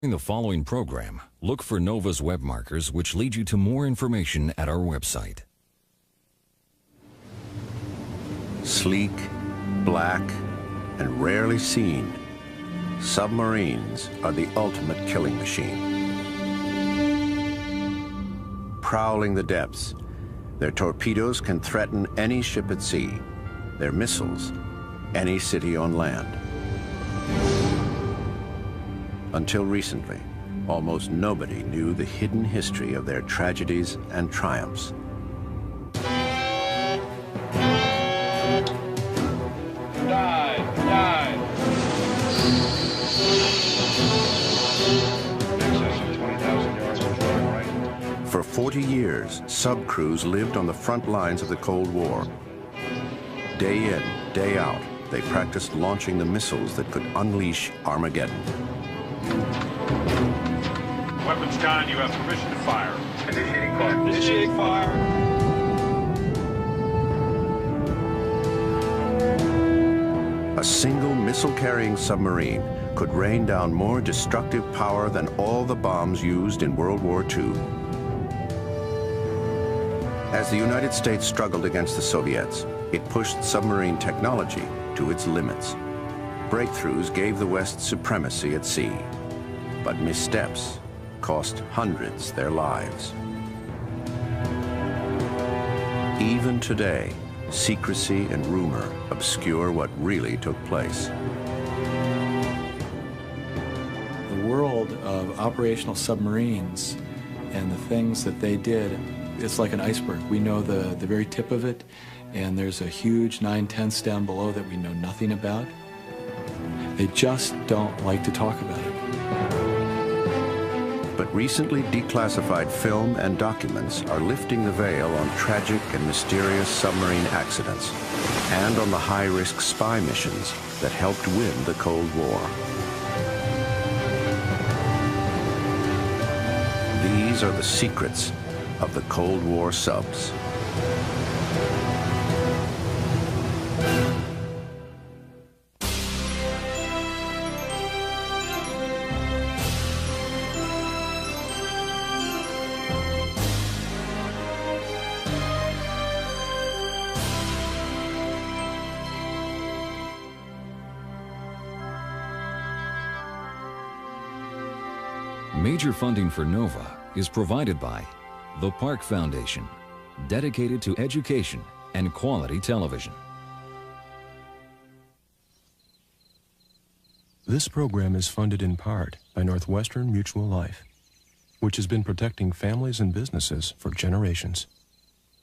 In the following program, look for NOVA's web markers which lead you to more information at our website. Sleek, black, and rarely seen, submarines are the ultimate killing machine. Prowling the depths, their torpedoes can threaten any ship at sea, their missiles, any city on land. Until recently, almost nobody knew the hidden history of their tragedies and triumphs. Dive. Excess of 20,000 yards before right. For 40 years, sub-crews lived on the front lines of the Cold War. Day in, day out, they practiced launching the missiles that could unleash Armageddon. Weapons con, you have permission to fire. Initiating fire. Initiating fire. A single missile-carrying submarine could rain down more destructive power than all the bombs used in World War II. As the United States struggled against the Soviets, it pushed submarine technology to its limits. Breakthroughs gave the West supremacy at sea, but missteps cost hundreds their lives. Even today, secrecy and rumor obscure what really took place. The world of operational submarines and the things that they did, it's like an iceberg. We know the very tip of it, and there's a huge 9/10 down below that we know nothing about. They just don't like to talk about it. But recently declassified film and documents are lifting the veil on tragic and mysterious submarine accidents and on the high-risk spy missions that helped win the Cold War. These are the secrets of the Cold War subs. Major funding for NOVA is provided by the Park Foundation, dedicated to education and quality television. This program is funded in part by Northwestern Mutual Life, which has been protecting families and businesses for generations.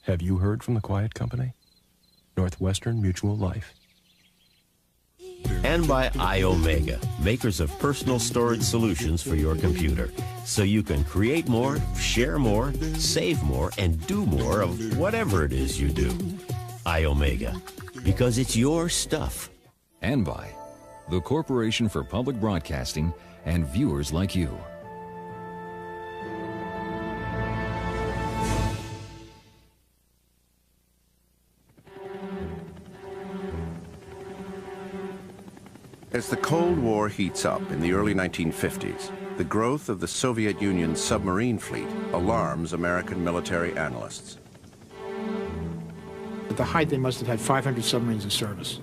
Have you heard from the quiet company? Northwestern Mutual Life. And by iOmega, makers of personal storage solutions for your computer, so you can create more, share more, save more, and do more of whatever it is you do. iOmega, because it's your stuff. And by the Corporation for Public Broadcasting and viewers like you. As the Cold War heats up in the early 1950s, the growth of the Soviet Union's submarine fleet alarms American military analysts. At the height, they must have had 500 submarines in service.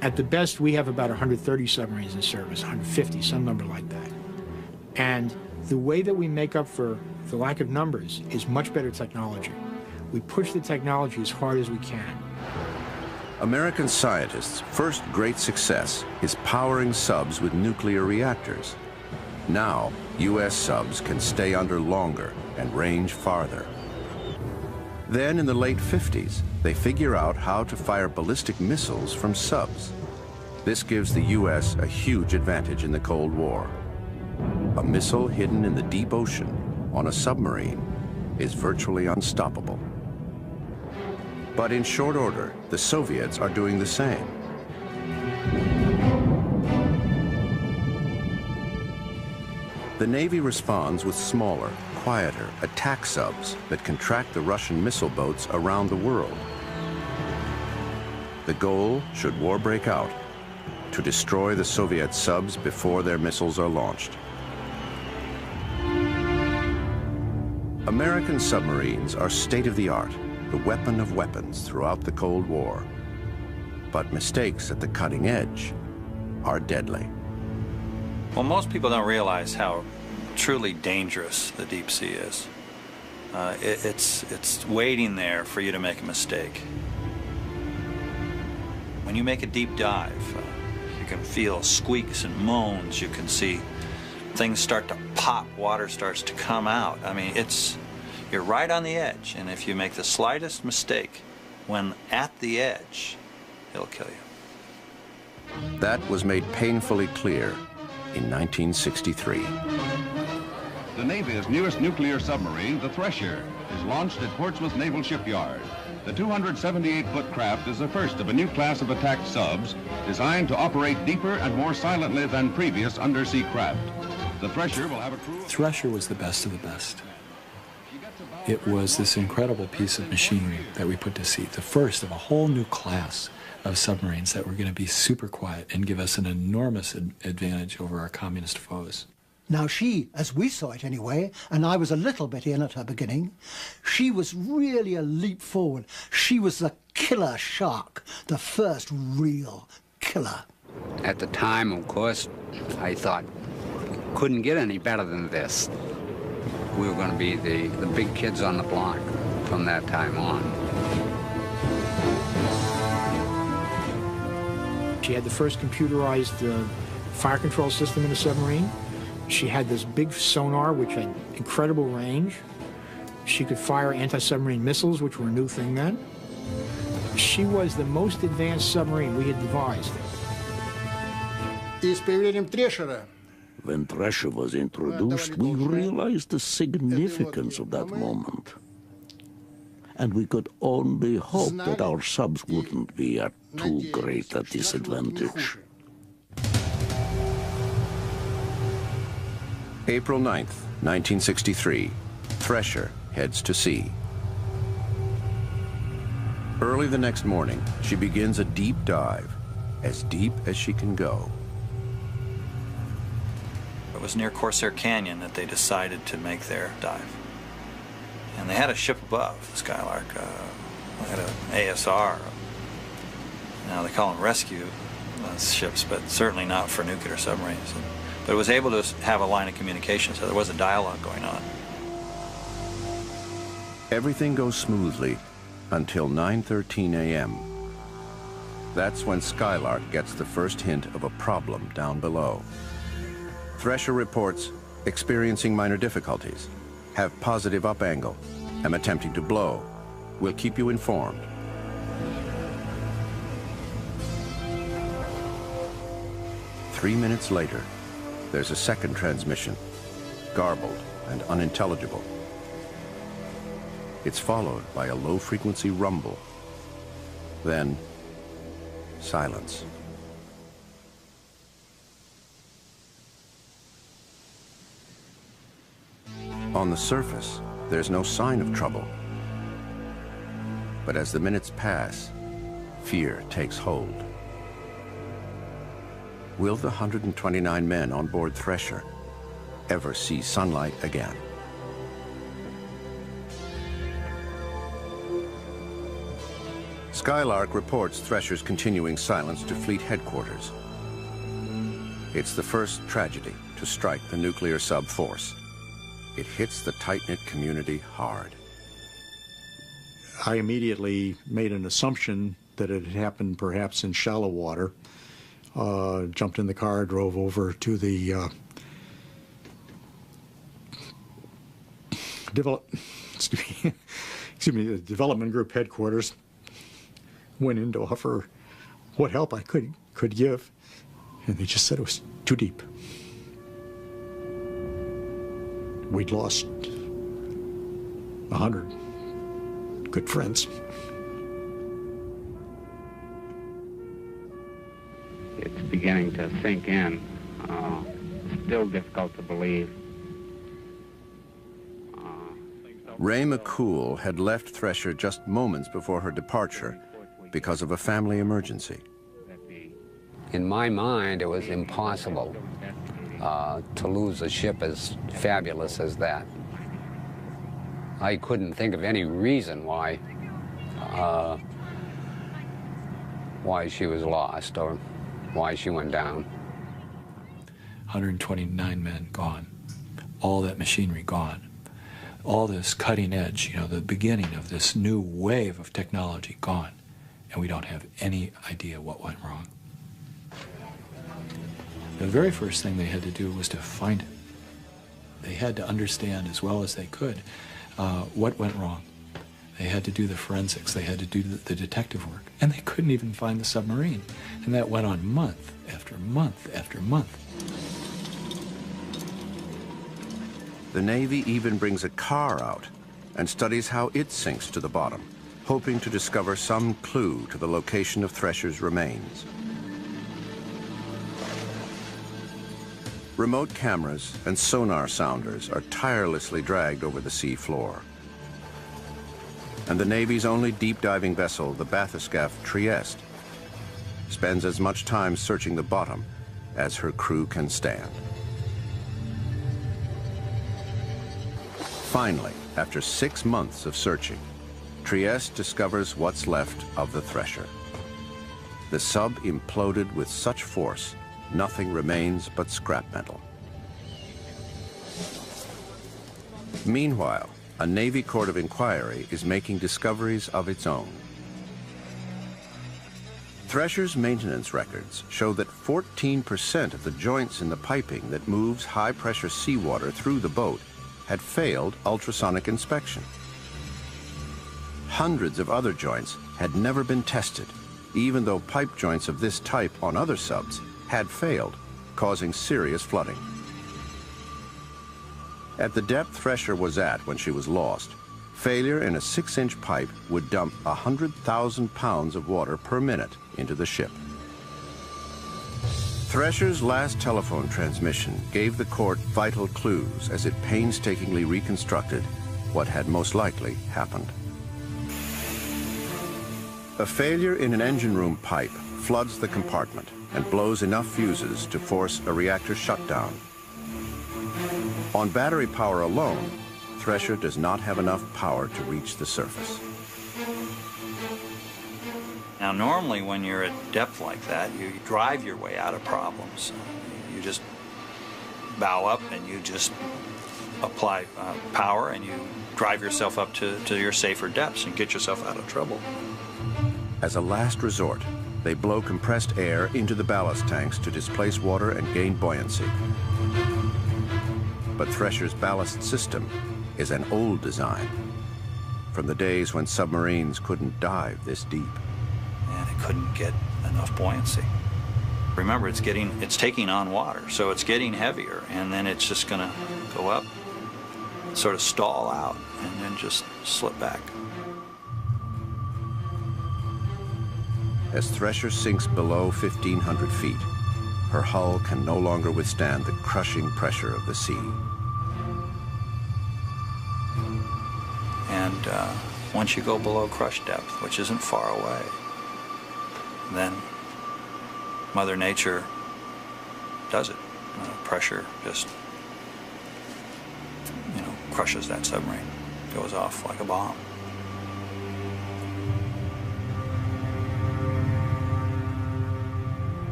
At the best, we have about 130 submarines in service, 150, some number like that. And the way that we make up for the lack of numbers is much better technology. We push the technology as hard as we can. American scientists' first great success is powering subs with nuclear reactors. Now, U.S. subs can stay under longer and range farther. Then, in the late 50s, they figure out how to fire ballistic missiles from subs. This gives the U.S. a huge advantage in the Cold War. A missile hidden in the deep ocean on a submarine is virtually unstoppable. But in short order, the Soviets are doing the same. The Navy responds with smaller, quieter attack subs that can track the Russian missile boats around the world. The goal, should war break out, to destroy the Soviet subs before their missiles are launched. American submarines are state-of-the-art, the weapon of weapons throughout the Cold War. But mistakes at the cutting edge are deadly. Well, most people don't realize how truly dangerous the deep sea is. It's waiting there for you to make a mistake. When you make a deep dive, you can feel squeaks and moans. You can see things start to pop, water starts to come out. I mean, you're right on the edge, and if you make the slightest mistake when at the edge, it'll kill you. That was made painfully clear in 1963. The Navy's newest nuclear submarine, the Thresher, is launched at Portsmouth Naval Shipyard. The 278-foot craft is the first of a new class of attack subs designed to operate deeper and more silently than previous undersea craft. The Thresher will have a crew... Thresher was the best of the best. It was this incredible piece of machinery that we put to sea, the first of a whole new class of submarines that were going to be super quiet and give us an enormous advantage over our communist foes. Now she, as we saw it anyway, and I was a little bit in at her beginning, she was really a leap forward. She was the killer shark, the first real killer. At the time, of course, I thought, couldn't get any better than this. We were going to be the big kids on the block from that time on. She had the first computerized fire control system in the submarine. She had this big sonar, which had incredible range. She could fire anti-submarine missiles, which were a new thing then. She was the most advanced submarine we had devised. When Thresher was introduced, we realized the significance of that moment. And we could only hope that our subs wouldn't be at too great a disadvantage. April 9th, 1963, Thresher heads to sea. Early the next morning, she begins a deep dive, as deep as she can go. It was near Corsair Canyon that they decided to make their dive. And they had a ship above, the Skylark. They had an ASR. Now they call them rescue ships, but certainly not for nuclear submarines. But it was able to have a line of communication, so there was a dialogue going on. Everything goes smoothly until 9:13 a.m. That's when Skylark gets the first hint of a problem down below. Thresher reports experiencing minor difficulties. Have positive up angle. Am attempting to blow. We'll keep you informed. Three minutes later, there's a second transmission, garbled and unintelligible. It's followed by a low-frequency rumble. Then, silence. On the surface, there's no sign of trouble. But as the minutes pass, fear takes hold. Will the 129 men on board Thresher ever see sunlight again? Skylark reports Thresher's continuing silence to Fleet Headquarters. It's the first tragedy to strike the nuclear sub force. It hits the tight-knit community hard. I immediately made an assumption that it had happened perhaps in shallow water. Jumped in the car, drove over to the the development group headquarters. Went in to offer what help I could give, and they just said it was too deep. We'd lost 100 good friends. It's beginning to sink in. Still difficult to believe. Ray McCool had left Thresher just moments before her departure because of a family emergency. In my mind, it was impossible to lose a ship as fabulous as that. I couldn't think of any reason why she was lost or why she went down. 129 men gone. All that machinery gone. All this cutting edge, you know, the beginning of this new wave of technology gone. And we don't have any idea what went wrong. The very first thing they had to do was to find it. They had to understand as well as they could what went wrong. They had to do the forensics. They had to do the detective work. And they couldn't even find the submarine. And that went on month after month after month. The Navy even brings a car out and studies how it sinks to the bottom, hoping to discover some clue to the location of Thresher's remains. Remote cameras and sonar sounders are tirelessly dragged over the sea floor. And the Navy's only deep-diving vessel, the bathyscaphe Trieste, spends as much time searching the bottom as her crew can stand. Finally, after 6 months of searching, Trieste discovers what's left of the Thresher. The sub imploded with such force, nothing remains but scrap metal. Meanwhile, a Navy Court of Inquiry is making discoveries of its own. Thresher's maintenance records show that 14% of the joints in the piping that moves high-pressure seawater through the boat had failed ultrasonic inspection. Hundreds of other joints had never been tested, even though pipe joints of this type on other subs had failed, causing serious flooding. At the depth Thresher was at when she was lost, failure in a 6-inch pipe would dump 100,000 pounds of water per minute into the ship. Thresher's last telephone transmission gave the court vital clues as it painstakingly reconstructed what had most likely happened. A failure in an engine room pipe floods the compartment and blows enough fuses to force a reactor shutdown. On battery power alone, Thresher does not have enough power to reach the surface. Now, normally when you're at depth like that, you drive your way out of problems. You just bow up and you just apply power and you drive yourself up to your safer depths and get yourself out of trouble. As a last resort, they blow compressed air into the ballast tanks to displace water and gain buoyancy. But Thresher's ballast system is an old design, from the days when submarines couldn't dive this deep. And it couldn't get enough buoyancy. Remember, it's taking on water, so it's getting heavier, and then it's just going to go up, sort of stall out, and then just slip back. As Thresher sinks below 1,500 feet, her hull can no longer withstand the crushing pressure of the sea. And once you go below crush depth, which isn't far away, then Mother Nature does it. Pressure just, crushes that submarine. Goes off like a bomb.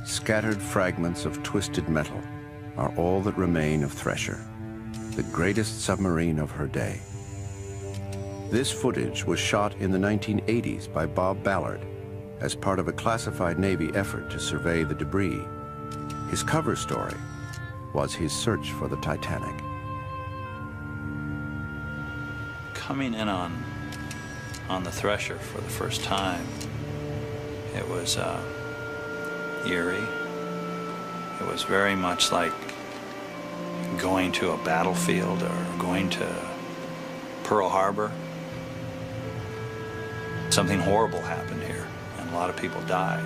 Scattered fragments of twisted metal are all that remain of Thresher, the greatest submarine of her day. This footage was shot in the 1980s by Bob Ballard as part of a classified Navy effort to survey the debris. His cover story was his search for the Titanic. Coming in on the Thresher for the first time, it was eerie. It was very much like going to a battlefield or going to Pearl Harbor. Something horrible happened here, and a lot of people died.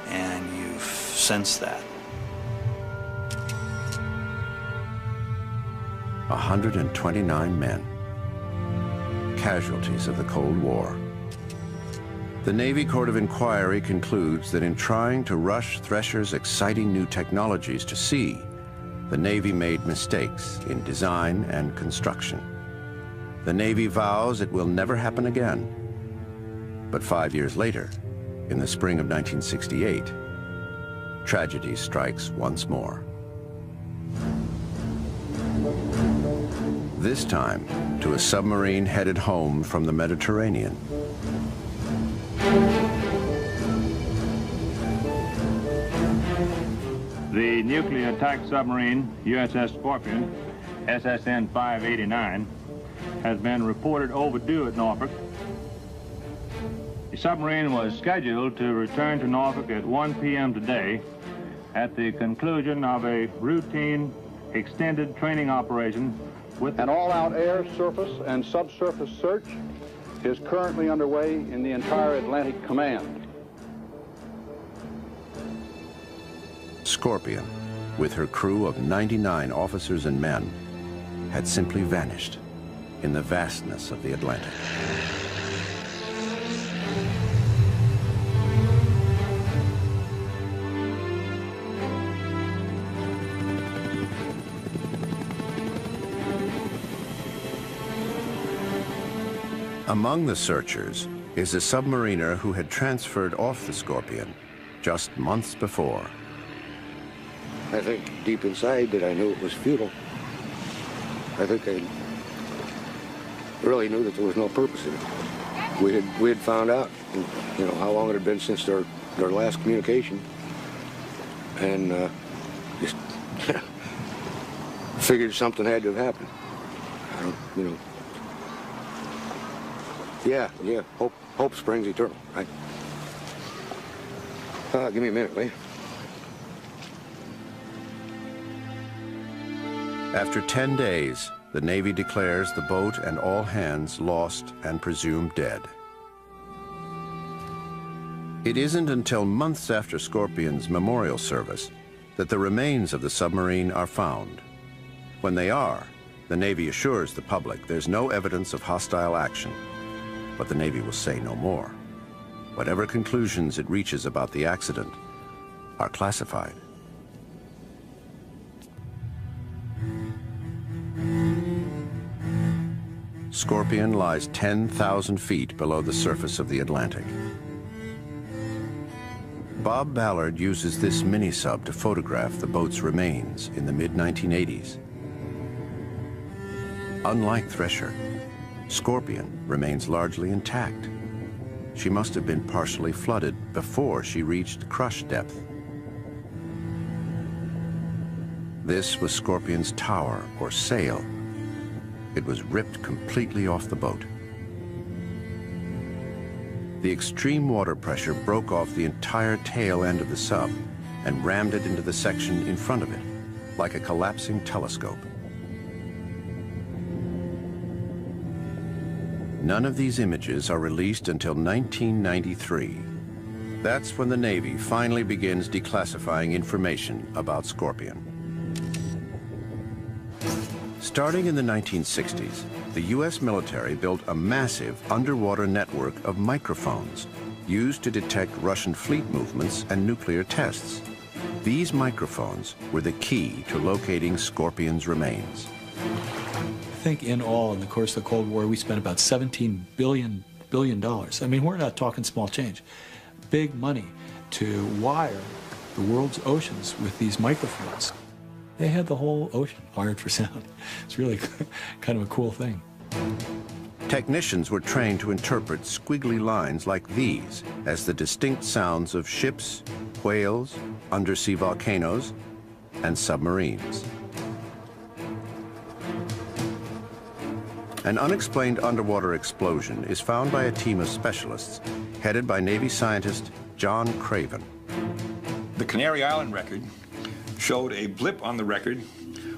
And you sense that. 129 men, casualties of the Cold War. The Navy Court of Inquiry concludes that in trying to rush Thresher's exciting new technologies to sea, the Navy made mistakes in design and construction. The Navy vows it will never happen again. But 5 years later, in the spring of 1968, tragedy strikes once more. This time to a submarine headed home from the Mediterranean. The nuclear attack submarine USS Scorpion, SSN 589, has been reported overdue at Norfolk. The submarine was scheduled to return to Norfolk at 1 p.m. today at the conclusion of a routine extended training operation with an all-out air, surface, and subsurface search is currently underway in the entire Atlantic Command. Scorpion, with her crew of 99 officers and men, had simply vanished in the vastness of the Atlantic. Among the searchers is a submariner who had transferred off the Scorpion just months before. I think deep inside that I knew it was futile. I think I really knew that there was no purpose in it. We had found out, you know, how long it had been since their last communication, and just figured something had to have happened. I don't, you know. Yeah. Hope springs eternal, right? Give me a minute, will you? After 10 days, the Navy declares the boat and all hands lost and presumed dead. It isn't until months after Scorpion's memorial service that the remains of the submarine are found. When they are, the Navy assures the public there's no evidence of hostile action. But the Navy will say no more. Whatever conclusions it reaches about the accident are classified. Scorpion lies 10,000 feet below the surface of the Atlantic. Bob Ballard uses this mini-sub to photograph the boat's remains in the mid-1980s. Unlike Thresher, Scorpion remains largely intact. She must have been partially flooded before she reached crush depth. This was Scorpion's tower or sail. It was ripped completely off the boat. The extreme water pressure broke off the entire tail end of the sub and rammed it into the section in front of it, like a collapsing telescope. None of these images are released until 1993. That's when the Navy finally begins declassifying information about Scorpion. Starting in the 1960s, the U.S. military built a massive underwater network of microphones used to detect Russian fleet movements and nuclear tests. These microphones were the key to locating Scorpion's remains. I think in all, in the course of the Cold War, we spent about $17 billion. I mean, we're not talking small change. Big money to wire the world's oceans with these microphones. They had the whole ocean wired for sound. It's really kind of a cool thing. Technicians were trained to interpret squiggly lines like these as the distinct sounds of ships, whales, undersea volcanoes, and submarines. An unexplained underwater explosion is found by a team of specialists headed by Navy scientist John Craven. The Canary Island record showed a blip on the record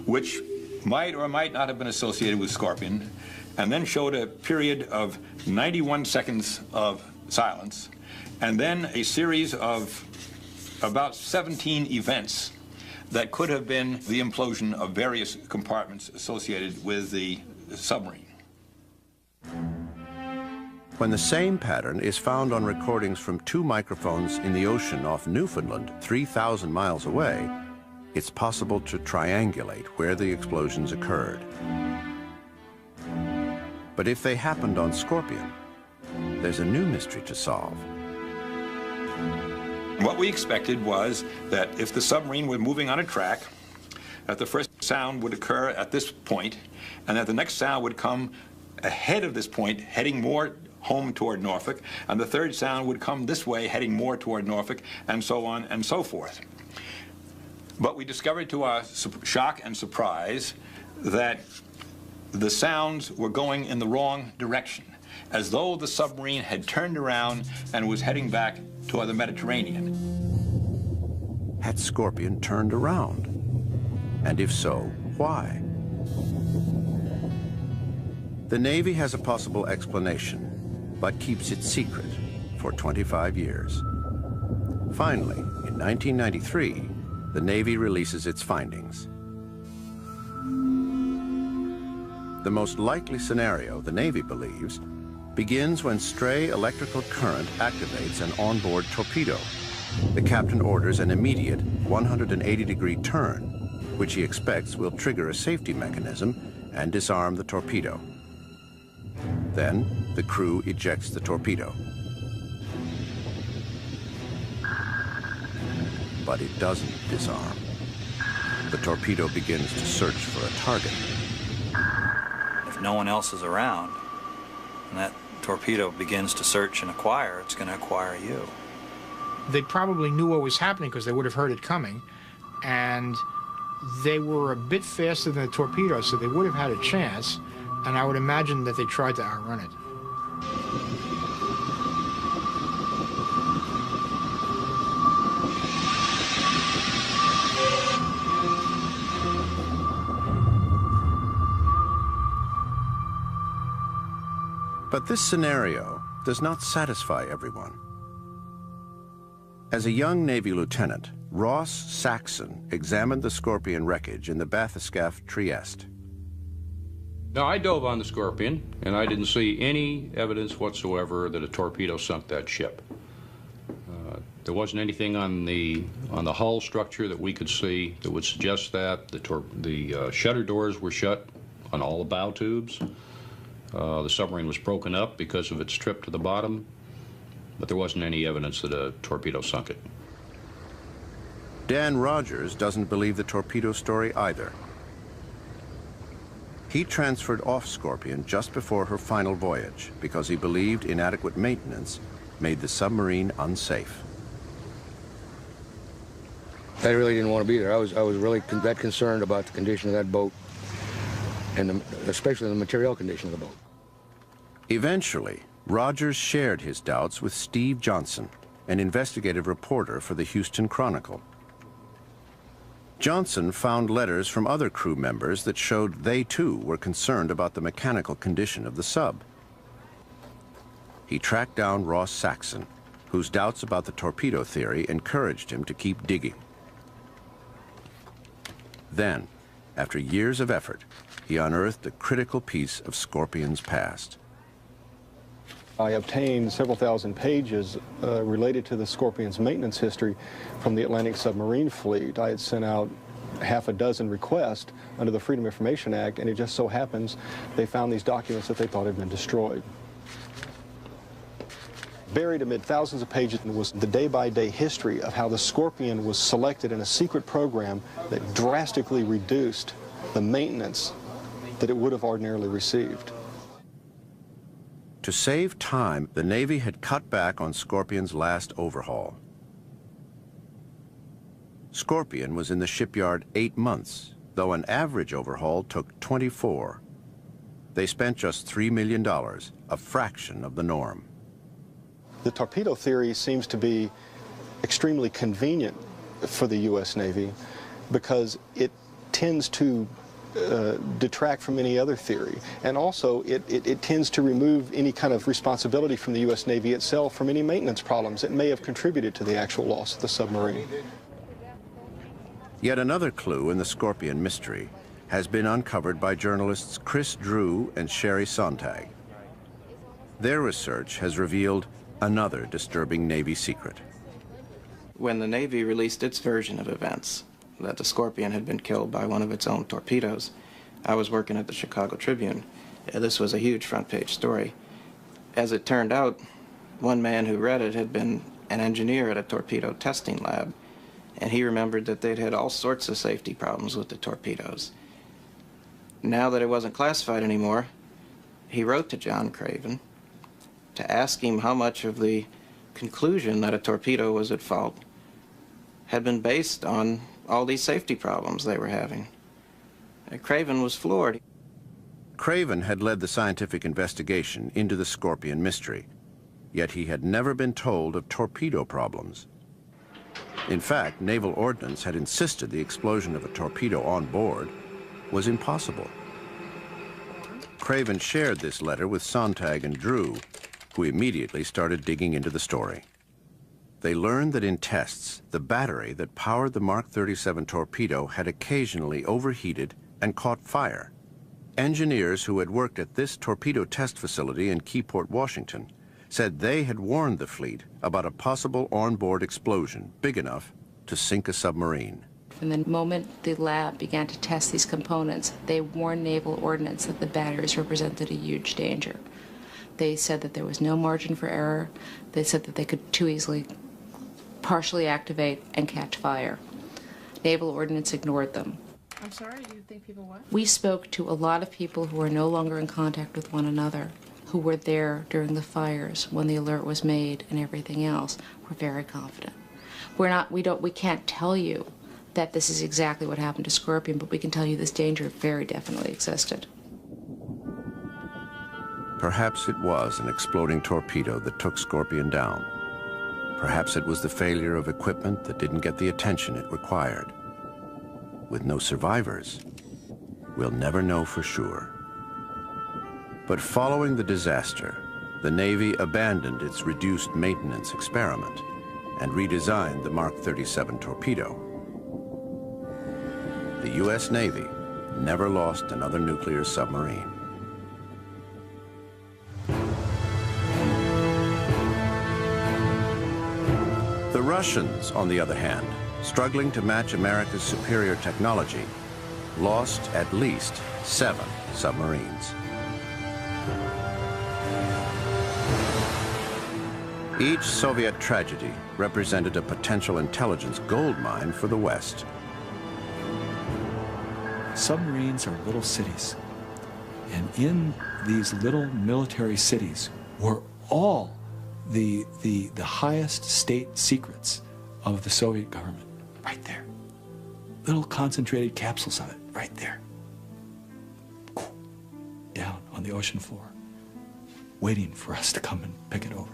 which might or might not have been associated with Scorpion, and then showed a period of 91 seconds of silence, and then a series of about 17 events that could have been the implosion of various compartments associated with the submarine. When the same pattern is found on recordings from 2 microphones in the ocean off Newfoundland, 3,000 miles away, it's possible to triangulate where the explosions occurred. But if they happened on Scorpion, there's a new mystery to solve. What we expected was that if the submarine were moving on a track, that the first sound would occur at this point, and that the next sound would come ahead of this point, heading more home toward Norfolk, and the third sound would come this way, heading more toward Norfolk, and so on and so forth. But we discovered to our shock and surprise that the sounds were going in the wrong direction, as though the submarine had turned around and was heading back toward the Mediterranean. Had Scorpion turned around? And if so, why? The Navy has a possible explanation, but keeps it secret for 25 years. Finally, in 1993, the Navy releases its findings. The most likely scenario, the Navy believes, begins when stray electrical current activates an onboard torpedo. The captain orders an immediate 180-degree turn, which he expects will trigger a safety mechanism and disarm the torpedo. Then, the crew ejects the torpedo. But it doesn't disarm. The torpedo begins to search for a target. If no one else is around, and that torpedo begins to search and acquire, it's going to acquire you. They probably knew what was happening because they would have heard it coming, and they were a bit faster than the torpedo, so they would have had a chance, and I would imagine that they tried to outrun it. But this scenario does not satisfy everyone. As a young Navy lieutenant, Ross Saxon examined the Scorpion wreckage in the bathyscaphe Trieste. Now, I dove on the Scorpion, and I didn't see any evidence whatsoever that a torpedo sunk that ship. There wasn't anything on the hull structure that we could see that would suggest that. The shutter doors were shut on all the bow tubes. The submarine was broken up because of its trip to the bottom, but there wasn't any evidence that a torpedo sunk it. Dan Rogers doesn't believe the torpedo story either. He transferred off Scorpion just before her final voyage because he believed inadequate maintenance made the submarine unsafe. I really didn't want to be there. I was really that concerned about the condition of that boat, and especially the material condition of the boat. Eventually, Rogers shared his doubts with Steve Johnson, an investigative reporter for the Houston Chronicle. Johnson found letters from other crew members that showed they too were concerned about the mechanical condition of the sub. He tracked down Ross Saxon, whose doubts about the torpedo theory encouraged him to keep digging. Then, after years of effort, he unearthed a critical piece of Scorpion's past. I obtained several thousand pages related to the Scorpion's maintenance history from the Atlantic Submarine Fleet. I had sent out half a dozen requests under the Freedom of Information Act, and it just so happens they found these documents that they thought had been destroyed. Buried amid thousands of pages was the day-by-day history of how the Scorpion was selected in a secret program that drastically reduced the maintenance that it would have ordinarily received. To save time, the Navy had cut back on Scorpion's last overhaul. Scorpion was in the shipyard 8 months, though an average overhaul took 24. They spent just $3 million, a fraction of the norm. The torpedo theory seems to be extremely convenient for the U.S. Navy because it tends to detract from any other theory, and also it tends to remove any kind of responsibility from the U.S. Navy itself from any maintenance problems that may have contributed to the actual loss of the submarine. Yet another clue in the Scorpion mystery has been uncovered by journalists Chris Drew and Sherry Sontag. Their research has revealed another disturbing Navy secret. When the Navy released its version of events, that the Scorpion had been killed by one of its own torpedoes, I was working at the Chicago Tribune. This was a huge front-page story. As it turned out, one man who read it had been an engineer at a torpedo testing lab, and he remembered that they'd had all sorts of safety problems with the torpedoes. Now that it wasn't classified anymore, he wrote to John Craven to ask him how much of the conclusion that a torpedo was at fault had been based on all these safety problems they were having. Craven was floored. Craven had led the scientific investigation into the Scorpion mystery, yet he had never been told of torpedo problems. In fact, Naval Ordnance had insisted the explosion of a torpedo on board was impossible. Craven shared this letter with Sontag and Drew, who immediately started digging into the story. They learned that in tests, the battery that powered the Mark 37 torpedo had occasionally overheated and caught fire. Engineers who had worked at this torpedo test facility in Keyport, Washington, said they had warned the fleet about a possible onboard explosion big enough to sink a submarine. From the moment the lab began to test these components, they warned Naval Ordnance that the batteries represented a huge danger. They said that there was no margin for error. They said that they could too easily partially activate and catch fire. Naval Ordnance ignored them. I'm sorry, you think people what? We spoke to a lot of people who are no longer in contact with one another, who were there during the fires when the alert was made and everything else. We're very confident. We can't tell you that this is exactly what happened to Scorpion, but we can tell you this danger very definitely existed. Perhaps it was an exploding torpedo that took Scorpion down. Perhaps it was the failure of equipment that didn't get the attention it required. With no survivors, we'll never know for sure. But following the disaster, the Navy abandoned its reduced maintenance experiment and redesigned the Mark 37 torpedo. The U.S. Navy never lost another nuclear submarine. The Russians, on the other hand, struggling to match America's superior technology, lost at least 7 submarines. Each Soviet tragedy represented a potential intelligence goldmine for the West. Submarines are little cities, and in these little military cities were all the highest state secrets of the Soviet government, right there. Little concentrated capsules of it, right there. Down on the ocean floor, waiting for us to come and pick it over.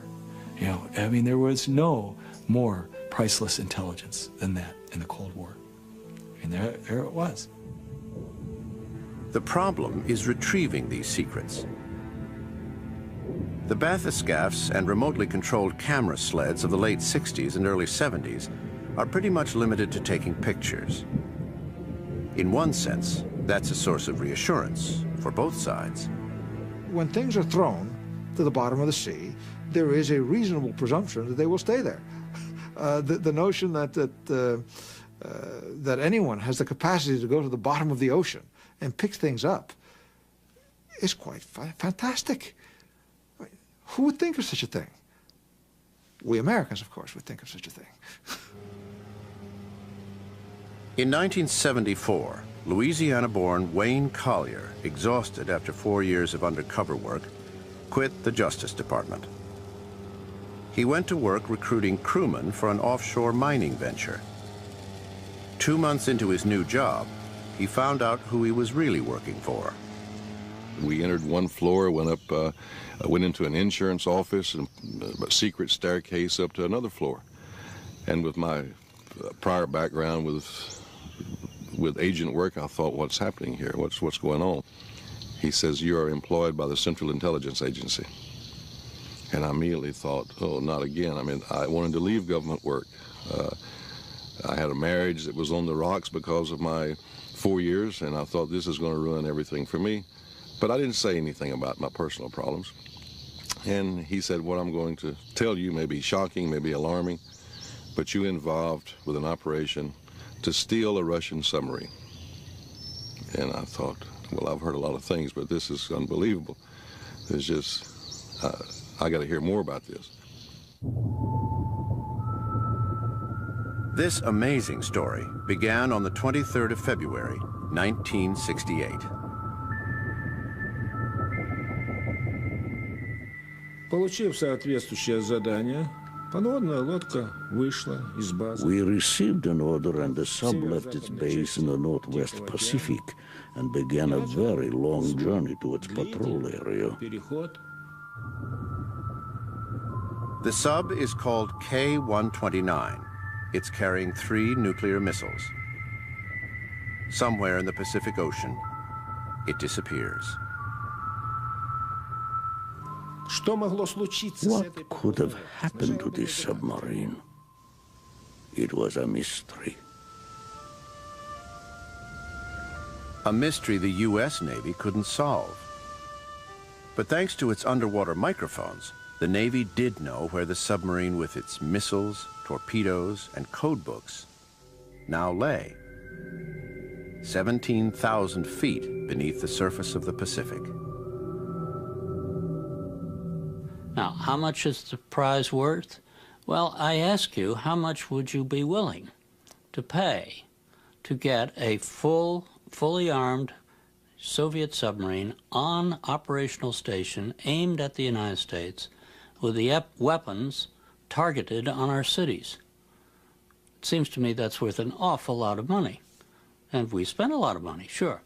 You know, I mean, there was no more priceless intelligence than that in the Cold War. I mean, there it was. The problem is retrieving these secrets. The bathyscaphs and remotely controlled camera sleds of the late 60s and early 70s are pretty much limited to taking pictures. In one sense, that's a source of reassurance for both sides. When things are thrown to the bottom of the sea, there is a reasonable presumption that they will stay there. The notion that anyone has the capacity to go to the bottom of the ocean and pick things up is quite fantastic. I mean, who would think of such a thing? We Americans, of course, would think of such a thing. In 1974, Louisiana-born Wayne Collier, exhausted after 4 years of undercover work, quit the Justice Department. He went to work recruiting crewmen for an offshore mining venture. 2 months into his new job, he found out who he was really working for. We entered one floor, went into an insurance office, and a secret staircase up to another floor. And with my prior background with agent work, I thought, what's happening here? What's going on? He says, you are employed by the Central Intelligence Agency. And I immediately thought, oh, not again. I mean, I wanted to leave government work. I had a marriage that was on the rocks because of my 4 years, and I thought this is going to ruin everything for me. But I didn't say anything about my personal problems. And he said, what I'm going to tell you may be shocking, may be alarming, but you involved with an operation to steal a Russian submarine. And I thought, well, I've heard a lot of things, but this is unbelievable. There's just, I got to hear more about this. This amazing story began on the 23rd of February, 1968. Получив соответствующее задание, подводная лодка вышла из базы. We received an order and the sub left its base in the Northwest Pacific and began a very long journey to its patrol area. The sub is called K-129. It's carrying 3 nuclear missiles. Somewhere in the Pacific Ocean, it disappears. What could have happened to this submarine? It was a mystery. A mystery the U.S. Navy couldn't solve. But thanks to its underwater microphones, the Navy did know where the submarine with its missiles, torpedoes, and code books now lay. 17,000 feet beneath the surface of the Pacific. Now, how much is the prize worth? Well, I ask you, how much would you be willing to pay to get a fully armed Soviet submarine on operational station aimed at the United States with the weapons targeted on our cities? It seems to me that's worth an awful lot of money. And we spent a lot of money, sure.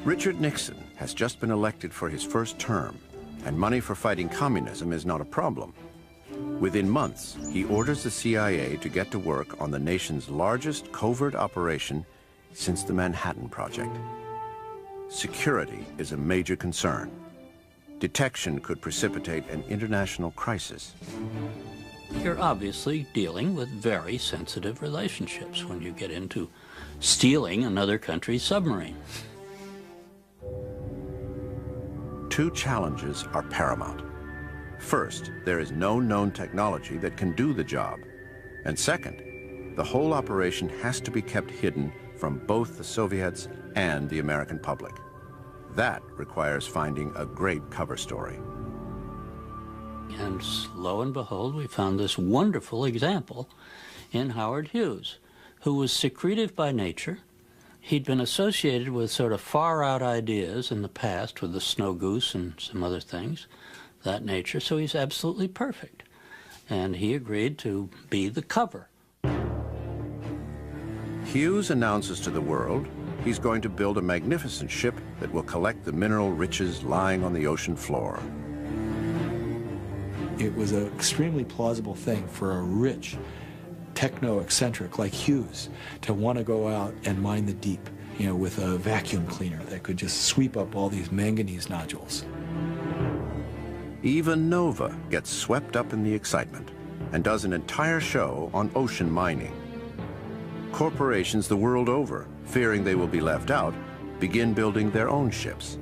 Richard Nixon has just been elected for his first term, and money for fighting communism is not a problem. Within months, he orders the CIA to get to work on the nation's largest covert operation since the Manhattan Project. Security is a major concern. Detection could precipitate an international crisis. You're obviously dealing with very sensitive relationships when you get into stealing another country's submarine. 2 challenges are paramount. First, there is no known technology that can do the job. And second, the whole operation has to be kept hidden from both the Soviets and the American public. That requires finding a great cover story. And lo and behold, we found this wonderful example in Howard Hughes, who was secretive by nature. He'd been associated with sort of far-out ideas in the past with the snow goose and some other things, that nature, so he's absolutely perfect. And he agreed to be the cover. Hughes announces to the world he's going to build a magnificent ship that will collect the mineral riches lying on the ocean floor. It was an extremely plausible thing for a rich techno-eccentric like Hughes to want to go out and mine the deep, you know, with a vacuum cleaner that could just sweep up all these manganese nodules. Even Nova gets swept up in the excitement and does an entire show on ocean mining. Corporations the world over, fearing they will be left out, begin building their own ships.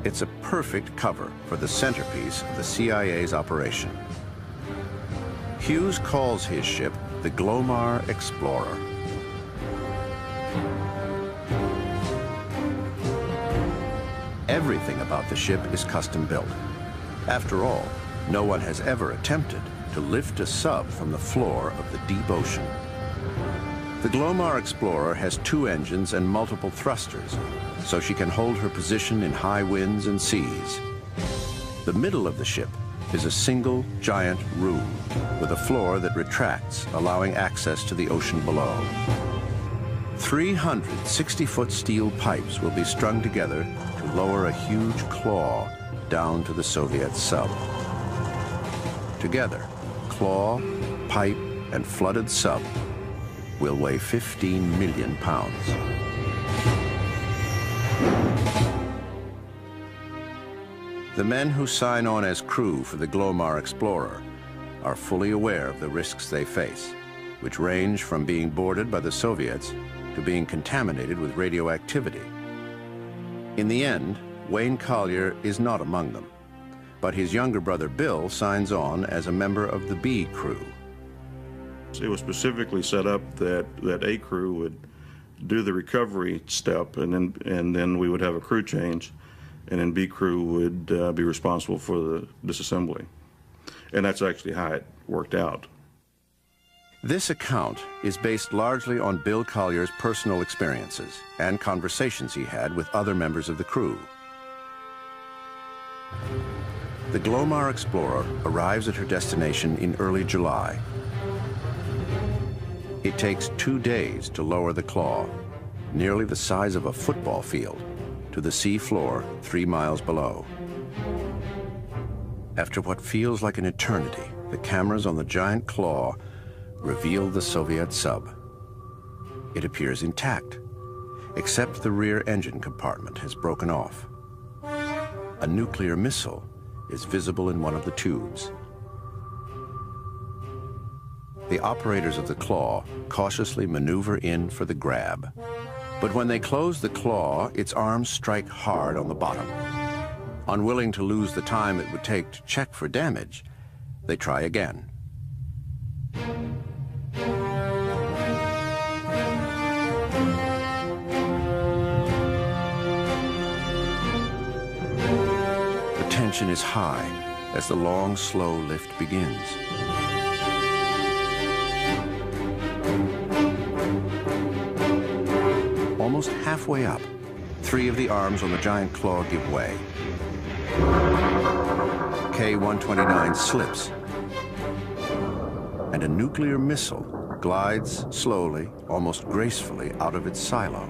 It's a perfect cover for the centerpiece of the CIA's operation. Hughes calls his ship the Glomar Explorer. Everything about the ship is custom built. After all, no one has ever attempted to lift a sub from the floor of the deep ocean. The Glomar Explorer has 2 engines and multiple thrusters, so she can hold her position in high winds and seas. The middle of the ship is a single giant room with a floor that retracts, allowing access to the ocean below. 300 60-foot steel pipes will be strung together to lower a huge claw down to the Soviet sub. Together, claw, pipe, and flooded sub will weigh 15 million pounds. The men who sign on as crew for the Glomar Explorer are fully aware of the risks they face, which range from being boarded by the Soviets to being contaminated with radioactivity. In the end, Wayne Collier is not among them, but his younger brother Bill signs on as a member of the B crew. It was specifically set up that A crew would do the recovery step, and then we would have a crew change, and then B crew would be responsible for the disassembly. And that's actually how it worked out. This account is based largely on Bill Collier's personal experiences and conversations he had with other members of the crew. The Glomar Explorer arrives at her destination in early July. It takes 2 days to lower the claw, nearly the size of a football field, to the sea floor 3 miles below. After what feels like an eternity, the cameras on the giant claw reveal the Soviet sub. It appears intact, except the rear engine compartment has broken off. A nuclear missile is visible in one of the tubes. The operators of the claw cautiously maneuver in for the grab. But when they close the claw, its arms strike hard on the bottom. Unwilling to lose the time it would take to check for damage, they try again. The tension is high as the long, slow lift begins. Almost halfway up, 3 of the arms on the giant claw give way. K-129 slips, and a nuclear missile glides slowly, almost gracefully, out of its silo.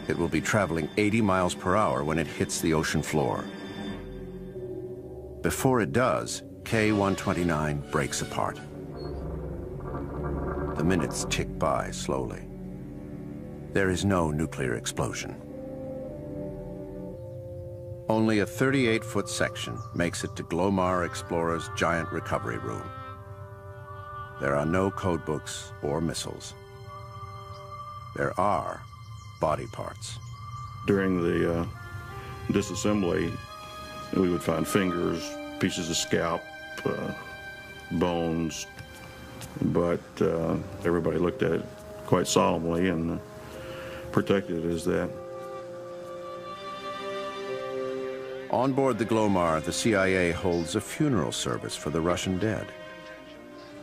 It will be traveling 80 miles per hour when it hits the ocean floor. Before it does, K-129 breaks apart. The minutes tick by slowly. There is no nuclear explosion. Only a 38-foot section makes it to Glomar Explorer's giant recovery room. There are no code books or missiles. There are body parts. During the disassembly, we would find fingers, pieces of scalp, bones, but everybody looked at it quite solemnly and protected it as that. On board the Glomar, the CIA holds a funeral service for the Russian dead.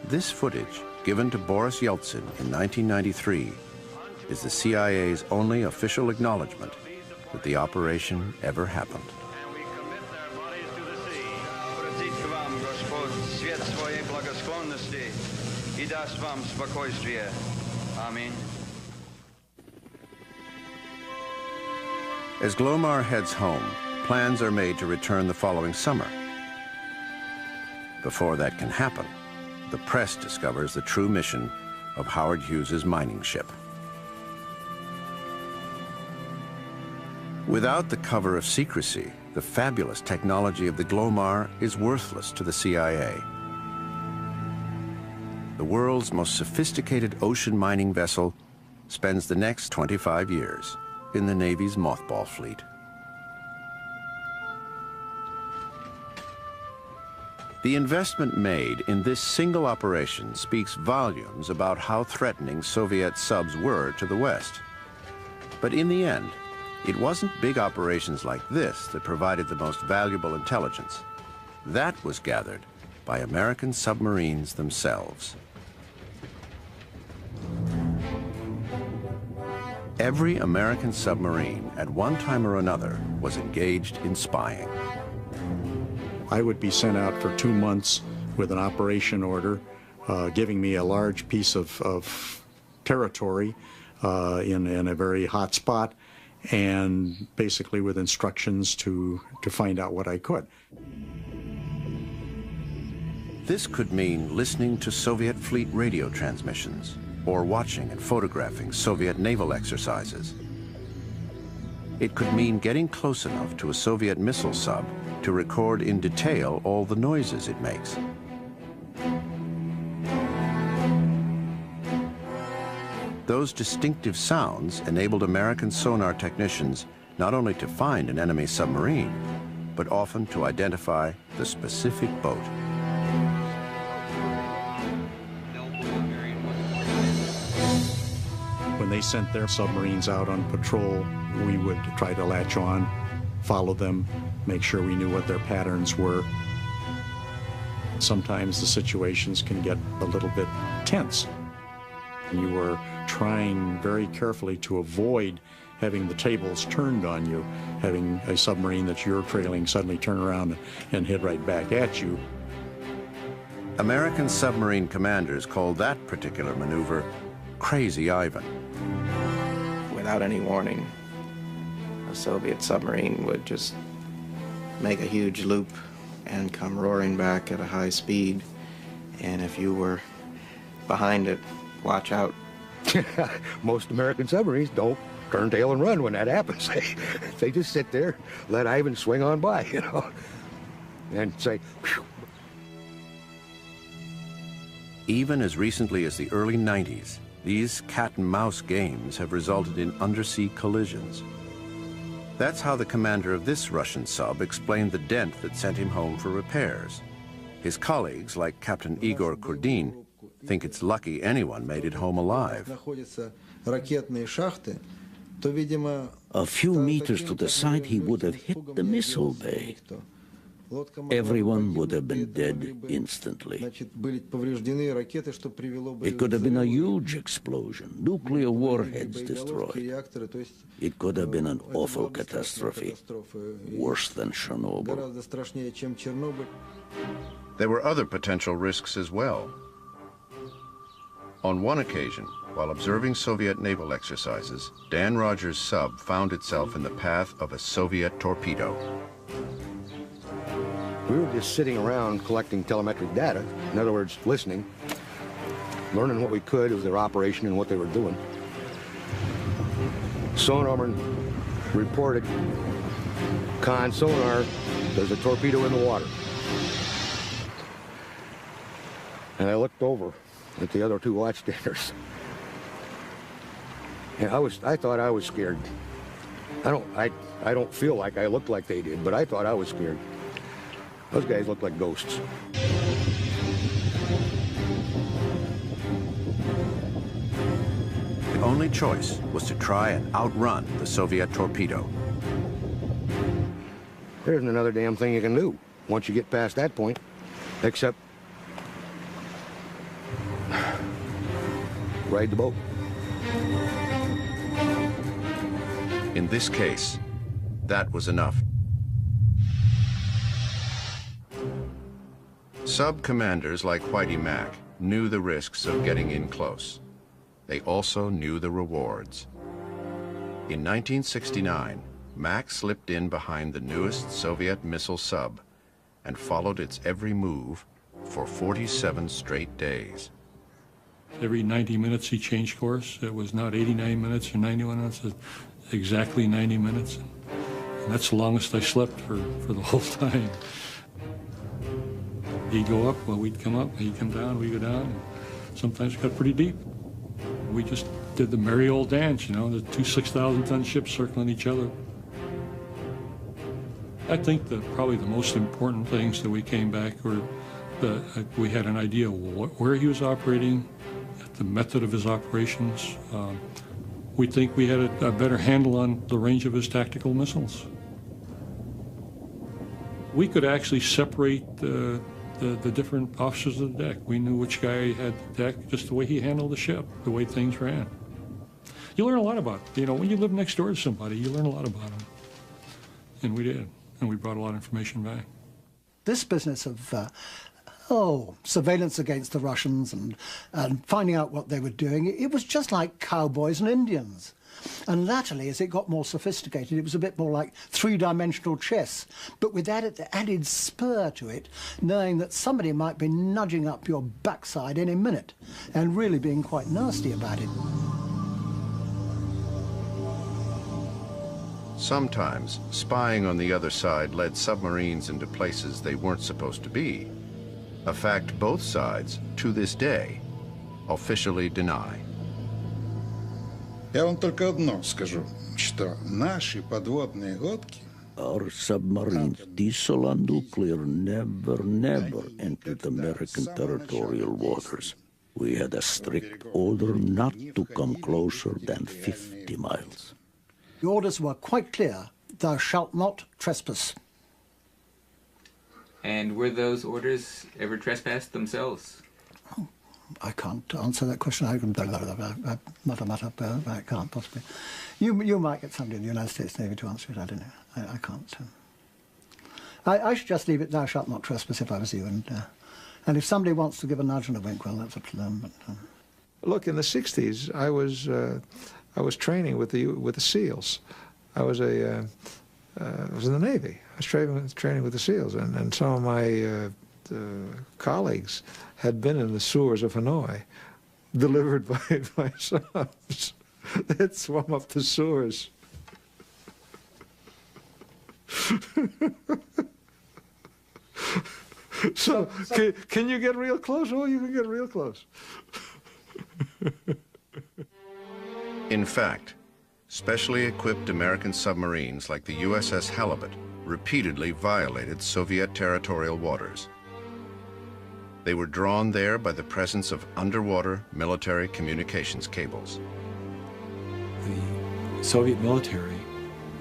This footage, given to Boris Yeltsin in 1993, is the CIA's only official acknowledgement that the operation ever happened. As Glomar heads home, plans are made to return the following summer. Before that can happen, the press discovers the true mission of Howard Hughes's mining ship. Without the cover of secrecy, the fabulous technology of the Glomar is worthless to the CIA. The world's most sophisticated ocean mining vessel spends the next 25 years in the Navy's mothball fleet. The investment made in this single operation speaks volumes about how threatening Soviet subs were to the West. But in the end, it wasn't big operations like this that provided the most valuable intelligence. That was gathered by American submarines themselves. Every American submarine at one time or another was engaged in spying. I would be sent out for 2 months with an operation order, giving me a large piece of territory in a very hot spot, and basically with instructions to find out what I could. This could mean listening to Soviet fleet radio transmissions or watching and photographing Soviet naval exercises. It could mean getting close enough to a Soviet missile sub to record in detail all the noises it makes. Those distinctive sounds enabled American sonar technicians not only to find an enemy submarine, but often to identify the specific boat. When they sent their submarines out on patrol, we would try to latch on, follow them, make sure we knew what their patterns were. Sometimes the situations can get a little bit tense. You were trying very carefully to avoid having the tables turned on you, having a submarine that you're trailing suddenly turn around and hit right back at you. American submarine commanders called that particular maneuver Crazy Ivan. Without any warning, a Soviet submarine would just make a huge loop and come roaring back at a high speed. And if you were behind it, watch out. Most American submarines don't turn tail and run when that happens. They just sit there, let Ivan swing on by, you know, and say, phew. Even as recently as the early 90s, these cat-and-mouse games have resulted in undersea collisions. That's how the commander of this Russian sub explained the dent that sent him home for repairs. His colleagues, like Captain Igor Kurdin, think it's lucky anyone made it home alive. A few meters to the side, he would have hit the missile bay. Everyone would have been dead instantly. It could have been a huge explosion, nuclear warheads destroyed. It could have been an awful catastrophe, worse than Chernobyl. There were other potential risks as well. On one occasion, while observing Soviet naval exercises, Dan Rogers' sub found itself in the path of a Soviet torpedo. We were just sitting around collecting telemetric data, in other words, listening, learning what we could of their operation and what they were doing. Sonarman reported, "Con sonar, there's a torpedo in the water." And I looked over at the other two watchstanders. And I thought I was scared. I don't feel like I looked like they did, but I thought I was scared. Those guys look like ghosts. The only choice was to try and outrun the Soviet torpedo. There isn't another damn thing you can do once you get past that point, except ride the boat. In this case, that was enough. Sub-commanders like Whitey Mack knew the risks of getting in close. They also knew the rewards. In 1969, Mack slipped in behind the newest Soviet missile sub and followed its every move for 47 straight days. Every 90 minutes he changed course. It was not 89 minutes or 91 minutes, exactly 90 minutes. And that's the longest I slept for the whole time. He'd go up, well, we'd come up, he'd come down, we'd go down. And sometimes it got pretty deep. We just did the merry old dance, you know, the two 6,000-ton ships circling each other. I think that probably the most important things that we came back were that we had an idea of where he was operating, the method of his operations. We think we had a better handle on the range of his tactical missiles. We could actually separate the different officers of the deck. We knew which guy had the deck, just the way he handled the ship, the way things ran. You learn a lot about it. You know, when you live next door to somebody, you learn a lot about them. And we did, and we brought a lot of information back. This business of surveillance against the Russians and finding out what they were doing, it was just like cowboys and Indians. And latterly, as it got more sophisticated, it was a bit more like three-dimensional chess, but with that added spur to it, knowing that somebody might be nudging up your backside any minute and really being quite nasty about it. Sometimes, spying on the other side led submarines into places they weren't supposed to be, a fact both sides, to this day, officially deny. Я вам только одно скажу, что наши подводные лодки Our submarines, diesel and nuclear, never entered American territorial waters. We had a strict order not to come closer than 50 miles. The orders were quite clear. Thou shalt not trespass. And were those orders ever trespassed themselves? Oh, I can't answer that question. I can't possibly. You might get somebody in the United States Navy to answer it. I don't know. I can't. I should just leave it. Thou shalt not trespass if I was you. And if somebody wants to give a nudge and a wink, well, that's up to them. But, Look, in the '60s, I was training with the SEALs. I was in the Navy. I was training with the SEALs, and some of my colleagues had been in the sewers of Hanoi, delivered by subs. They had swum up the sewers. So can you get real close? Oh, you can get real close. In fact, specially equipped American submarines like the USS Halibut repeatedly violated Soviet territorial waters. They were drawn there by the presence of underwater military communications cables. The Soviet military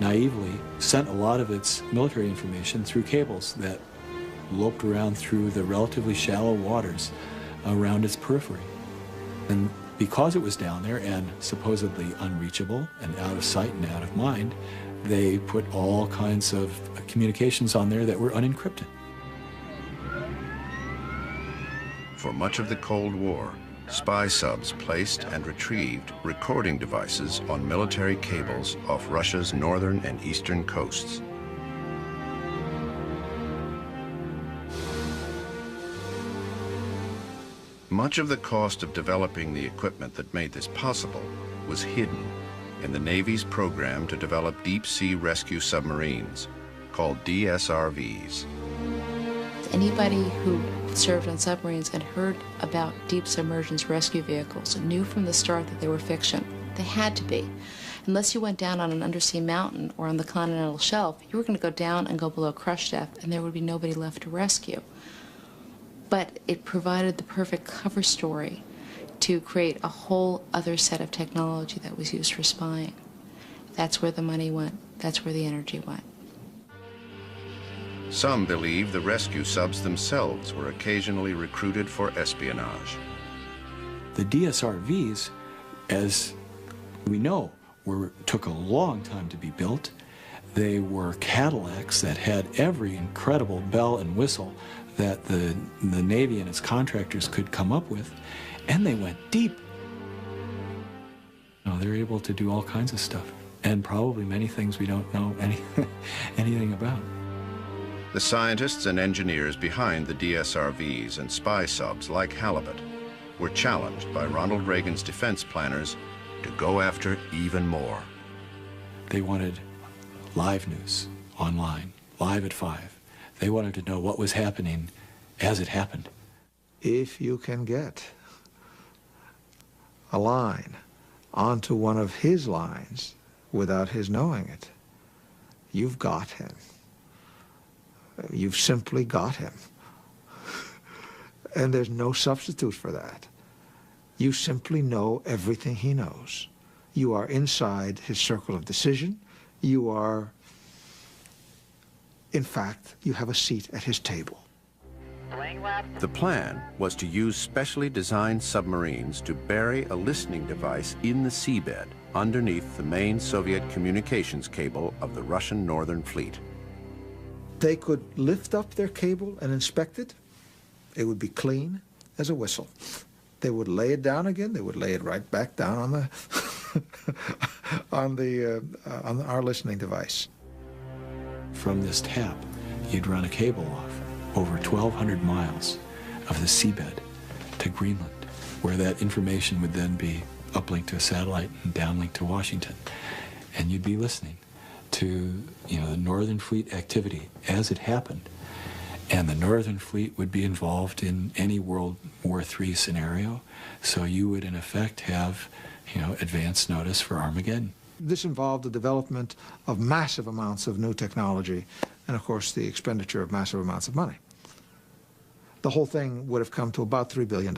naively sent a lot of its military information through cables that loped around through the relatively shallow waters around its periphery. And because it was down there and supposedly unreachable and out of sight and out of mind, they put all kinds of communications on there that were unencrypted. For much of the Cold War, spy subs placed and retrieved recording devices on military cables off Russia's northern and eastern coasts. Much of the cost of developing the equipment that made this possible was hidden in the Navy's program to develop deep-sea rescue submarines, called DSRVs. Anybody who served on submarines and heard about deep submergence rescue vehicles knew from the start that they were fiction. They had to be. Unless you went down on an undersea mountain or on the continental shelf, you were going to go down and go below crush depth, and there would be nobody left to rescue. But it provided the perfect cover story to create a whole other set of technology that was used for spying. That's where the money went. That's where the energy went. Some believe the rescue subs themselves were occasionally recruited for espionage. The DSRVs, as we know, took a long time to be built. They were Cadillacs that had every incredible bell and whistle that the Navy and its contractors could come up with, and they went deep. They're able to do all kinds of stuff, and probably many things we don't know anything about. The scientists and engineers behind the DSRVs and spy subs like Halibut were challenged by Ronald Reagan's defense planners to go after even more. They wanted live news online, live at 5. They wanted to know what was happening as it happened. If you can get a line onto one of his lines without his knowing it, you've got him. You've simply got him. And there's no substitute for that. You simply know everything he knows. You are inside his circle of decision. You are, in fact, you have a seat at his table. The plan was to use specially designed submarines to bury a listening device in the seabed underneath the main Soviet communications cable of the Russian Northern Fleet. They could lift up their cable and inspect it. It would be clean as a whistle. They would lay it down again. They would lay it right back down on the on our listening device. From this tap, you'd run a cable off over 1,200 miles of the seabed to Greenland, where that information would then be uplinked to a satellite and downlinked to Washington, and you'd be listening to the Northern Fleet activity as it happened. And the Northern Fleet would be involved in any World War III scenario. So you would, in effect, have, advance notice for Armageddon. This involved the development of massive amounts of new technology and, of course, the expenditure of massive amounts of money. The whole thing would have come to about $3 billion.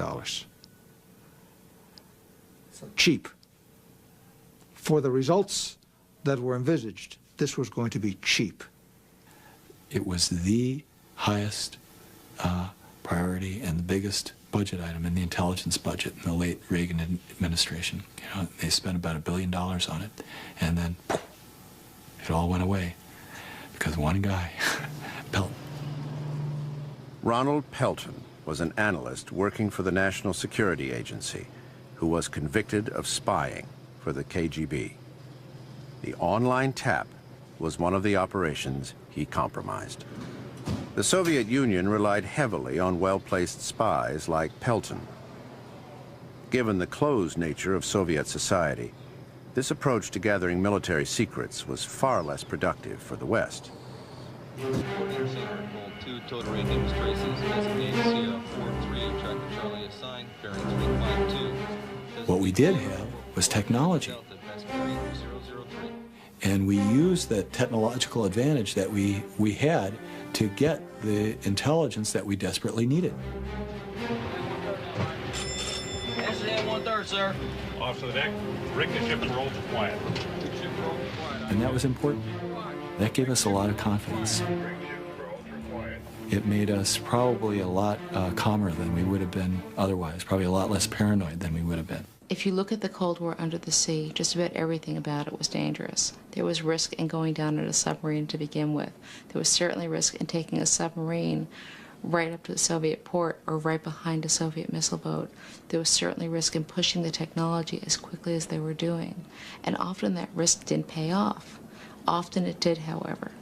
Cheap. For the results that were envisaged, this was going to be cheap. It was the highest priority and the biggest budget item in the intelligence budget in the late Reagan administration. They spent about $1 billion on it, and then poof, it all went away because one guy, Pelton. Ronald Pelton was an analyst working for the National Security Agency who was convicted of spying for the KGB. The online tap was one of the operations he compromised. The Soviet Union relied heavily on well-placed spies like Pelton. Given the closed nature of Soviet society, this approach to gathering military secrets was far less productive for the West. What we did have was technology. And we used the technological advantage that we had to get the intelligence that we desperately needed. SCM 1/3, sir. Off to the deck. Rig the ship and roll to quiet. And that was important. That gave us a lot of confidence. It made us probably a lot calmer than we would have been otherwise, probably a lot less paranoid than we would have been. If you look at the Cold War under the sea, just about everything about it was dangerous. There was risk in going down in a submarine to begin with. There was certainly risk in taking a submarine right up to the Soviet port or right behind a Soviet missile boat. There was certainly risk in pushing the technology as quickly as they were doing. And often that risk didn't pay off. Often it did, however.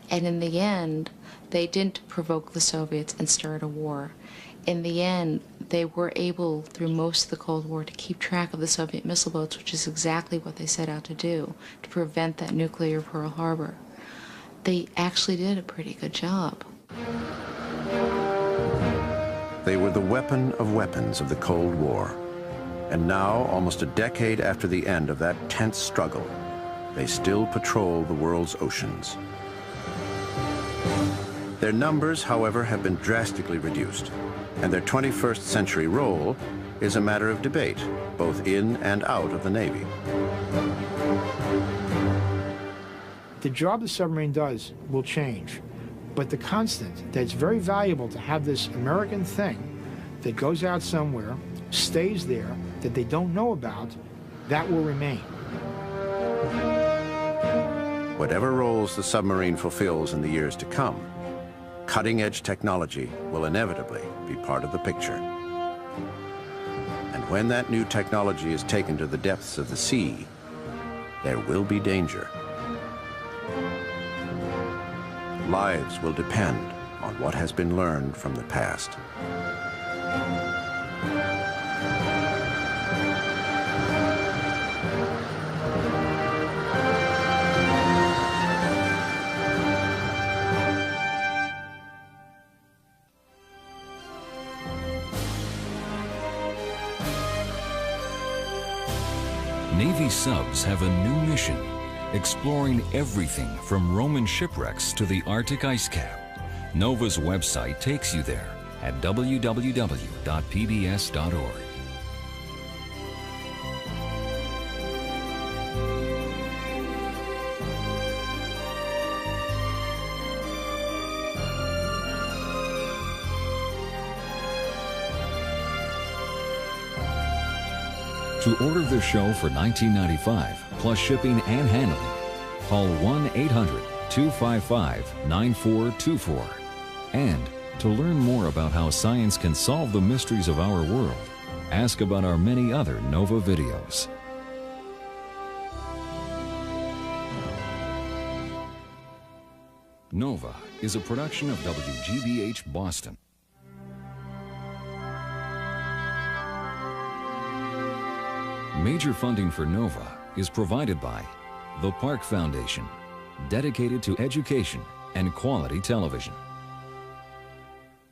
And in the end, they didn't provoke the Soviets and start a war. In the end, they were able, through most of the Cold War, to keep track of the Soviet missile boats, which is exactly what they set out to do, to prevent that nuclear Pearl Harbor. They actually did a pretty good job. They were the weapon of weapons of the Cold War. And now, almost a decade after the end of that tense struggle, they still patrol the world's oceans. Their numbers, however, have been drastically reduced, and their 21st century role is a matter of debate, both in and out of the Navy. The job the submarine does will change, but the constant that it's very valuable to have this American thing that goes out somewhere, stays there, that they don't know about, that will remain. Whatever roles the submarine fulfills in the years to come, cutting-edge technology will inevitably be part of the picture. And when that new technology is taken to the depths of the sea, there will be danger. Lives will depend on what has been learned from the past. Navy subs have a new mission, exploring everything from Roman shipwrecks to the Arctic ice cap. NOVA's website takes you there at www.pbs.org. To order the show for $19.95, plus shipping and handling, call 1-800-255-9424. And to learn more about how science can solve the mysteries of our world, ask about our many other NOVA videos. NOVA is a production of WGBH Boston. Major funding for NOVA is provided by the Park Foundation, dedicated to education and quality television.